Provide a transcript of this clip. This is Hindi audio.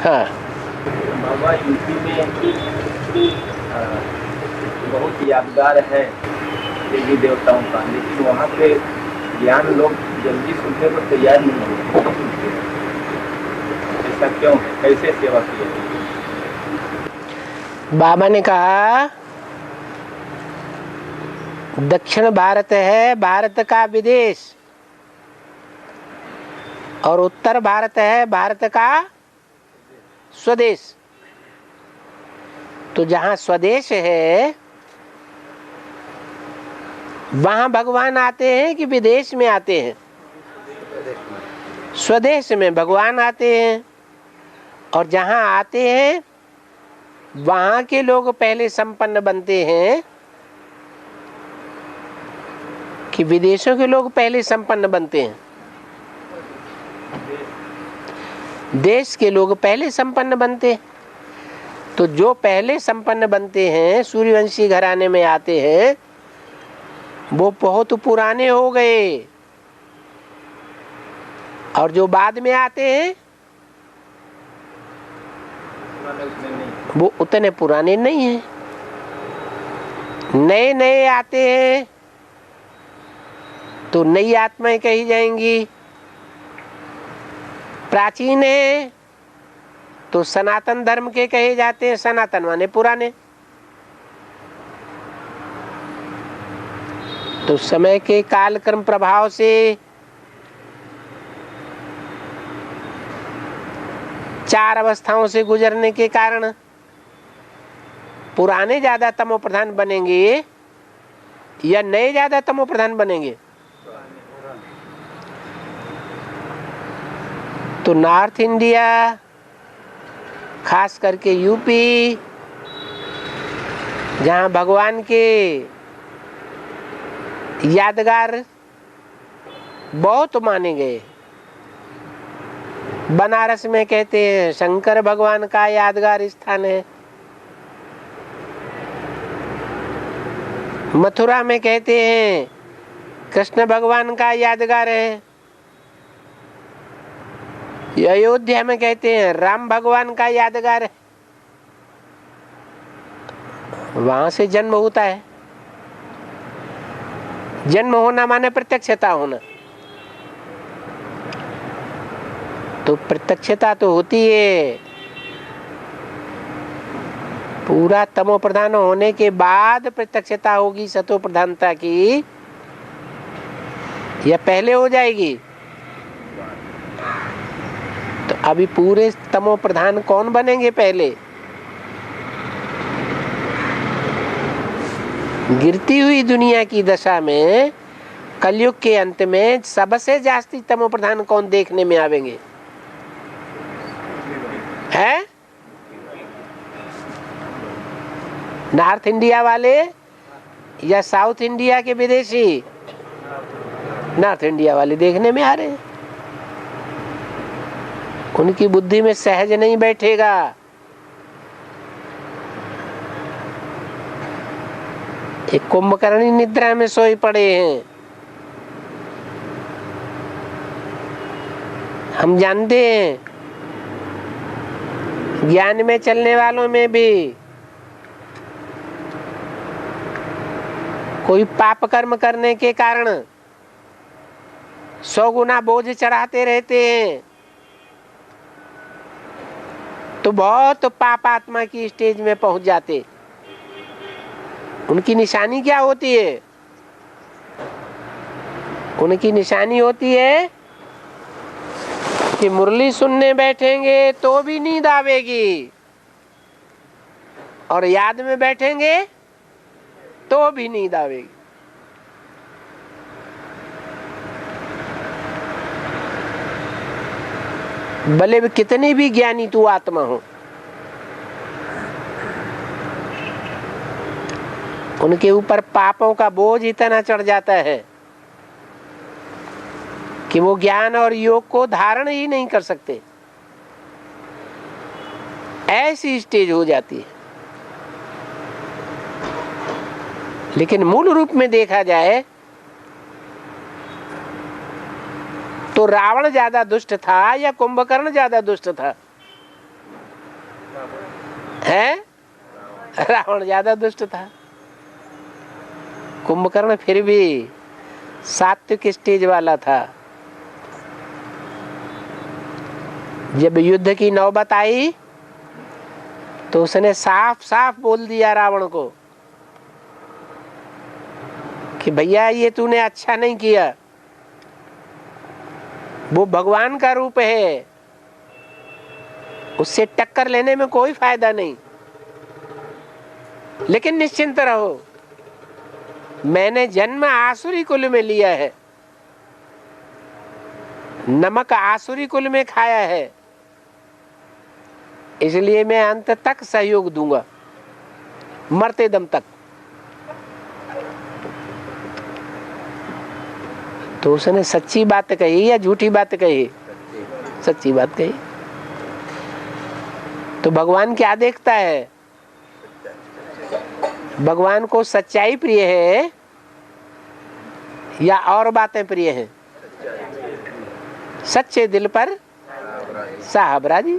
हाँ। बाबा यूपी में बहुत यादगार है देवी देवताओं का, लेकिन वहाँ पे ज्ञान लोग जल्दी सुनने को तैयार नहीं होते। ऐसा क्यों है? कैसे सेवा की है? बाबा ने कहा दक्षिण भारत है भारत का विदेश, और उत्तर भारत है भारत का स्वदेश। तो जहाँ स्वदेश है वहाँ भगवान आते हैं कि विदेश में आते हैं? स्वदेश में भगवान आते हैं। और जहाँ आते हैं वहाँ के लोग पहले संपन्न बनते हैं कि विदेशों के लोग पहले संपन्न बनते हैं? देश के लोग पहले संपन्न बनते हैं। तो जो पहले संपन्न बनते हैं, सूर्यवंशी घराने में आते हैं, वो बहुत पुराने हो गए। और जो बाद में आते हैं वो उतने पुराने नहीं हैं। नए नए आते हैं तो नई आत्माएं कही जाएंगी। प्राचीन है तो सनातन धर्म के कहे जाते हैं, सनातन माने पुराने। तो समय के कालक्रम प्रभाव से चार अवस्थाओं से गुजरने के कारण पुराने ज्यादा तमो प्रधान बनेंगे या नए ज्यादा तमो प्रधान बनेंगे? तो नॉर्थ इंडिया, खास करके यूपी, जहाँ भगवान के यादगार बहुत माने गए। बनारस में कहते हैं शंकर भगवान का यादगार स्थान है। मथुरा में कहते हैं कृष्ण भगवान का यादगार है। अयोध्या में कहते हैं राम भगवान का यादगार है। वहां से जन्म होता है। जन्म होना माने प्रत्यक्षता होना। तो प्रत्यक्षता तो होती है, पूरा तमो प्रधान होने के बाद प्रत्यक्षता होगी सतो प्रधानता की, या पहले हो जाएगी? तो अभी पूरे तमो प्रधान कौन बनेंगे पहले? गिरती हुई दुनिया की दशा में कलयुग के अंत में सबसे जास्ती तमो प्रधान कौन देखने में आवेंगे? है नॉर्थ इंडिया वाले या साउथ इंडिया के विदेशी? नॉर्थ इंडिया वाले देखने में आ रहे हैं। उनकी बुद्धि में सहज नहीं बैठेगा। एक कुंभकर्णी निद्रा में सोए पड़े हैं। हम जानते हैं ज्ञान में चलने वालों में भी कोई पाप कर्म करने के कारण 100 गुना बोझ चढ़ाते रहते हैं, तो बहुत पाप आत्मा की स्टेज में पहुंच जाते। उनकी निशानी क्या होती है? उनकी निशानी होती है कि मुरली सुनने बैठेंगे तो भी नींद आवेगी, और याद में बैठेंगे तो भी नींद आवेगी। भले भी कितनी भी ज्ञानी तू आत्मा हो, उनके ऊपर पापों का बोझ इतना चढ़ जाता है कि वो ज्ञान और योग को धारण ही नहीं कर सकते। ऐसी स्टेज हो जाती है। लेकिन मूल रूप में देखा जाए तो रावण ज्यादा दुष्ट था या कुंभकर्ण ज्यादा दुष्ट था? है? रावण ज्यादा दुष्ट था। कुंभकर्ण फिर भी सात्विक स्टेज वाला था। जब युद्ध की नौबत आई तो उसने साफ साफ बोल दिया रावण को कि भैया ये तूने अच्छा नहीं किया, वो भगवान का रूप है, उससे टक्कर लेने में कोई फायदा नहीं। लेकिन निश्चिंत रहो, मैंने जन्म आसुरी कुल में लिया है, नमक आसुरी कुल में खाया है, इसलिए मैं अंत तक सहयोग दूंगा, मरते दम तक। तो उसने सच्ची बात कही या झूठी बात कही? सच्ची बात कही। तो भगवान क्या देखता है? भगवान को सच्चाई प्रिय है या और बातें प्रिय हैं? सच्चे दिल पर साहब राजी।